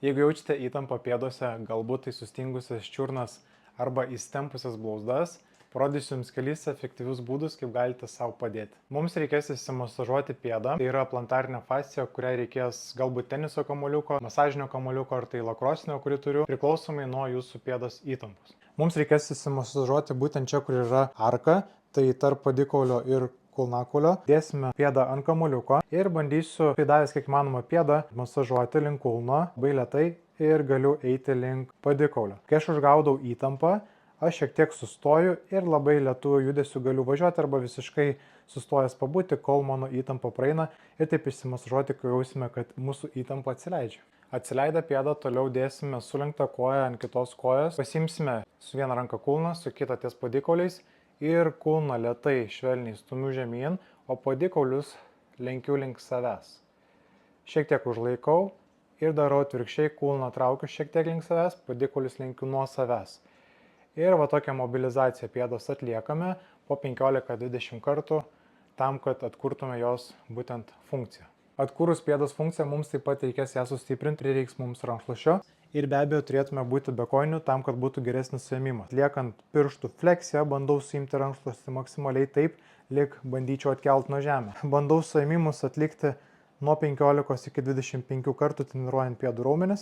Jeigu jaučiate įtampą pėdose, galbūt tai sustingusias čiurnas arba įstempusias blauzdas, parodysiu jums kelis efektyvius būdus, kaip galite savo padėti. Mums reikės įsimasažuoti pėdą, tai yra plantarinė fascija, kuriai reikės galbūt teniso kamuoliuko, masažinio kamuoliuko ar tai lakrosinio, kurį turiu, priklausomai nuo jūsų pėdos įtampos. Mums reikės įsimasažuoti būtent čia, kur yra arka, tai tarp padikaulio ir kulnakulio. Dėsime pėdą ant kamuoliuko ir bandysiu, kai davęs kiek manoma pėdą, masažuoti link kulno, labai lėtai ir galiu eiti link padikaulio. Kai aš užgaudau įtampą, aš šiek tiek sustoju ir labai lėtų judesių galiu važiuoti arba visiškai sustojęs pabūti, kol mano įtampa praeina ir taip išsimasažuoti, kai jausime, kad mūsų įtampa atsileidžia. Atsileidę pėdą toliau dėsime sulenktą koją ant kitos kojos, pasimsime su viena ranka kulną, su kita ties padikauliais ir kulną lėtai švelniai stumiu žemyn, o padikaulius lenkiu link savęs. Šiek tiek užlaikau ir darau atvirkščiai, kulną traukiu šiek tiek link savęs, padikaulius lenkiu nuo savęs. Ir va tokią mobilizaciją pėdos atliekame po 15-20 kartų tam, kad atkurtume jos būtent funkciją. Atkūrus pėdos funkciją mums taip pat reikės ją sustiprinti, prireiks mums rankšluosčio ir be abejo turėtume būti be kojinių tam, kad būtų geresnis suėmimas. Atliekant pirštų fleksiją, bandau suimti rankšluostį maksimaliai taip, lyg bandyčiau atkelti nuo žemės. Bandau suėmimus atlikti nuo 15 iki 25 kartų treniruojant pėdų raumenis.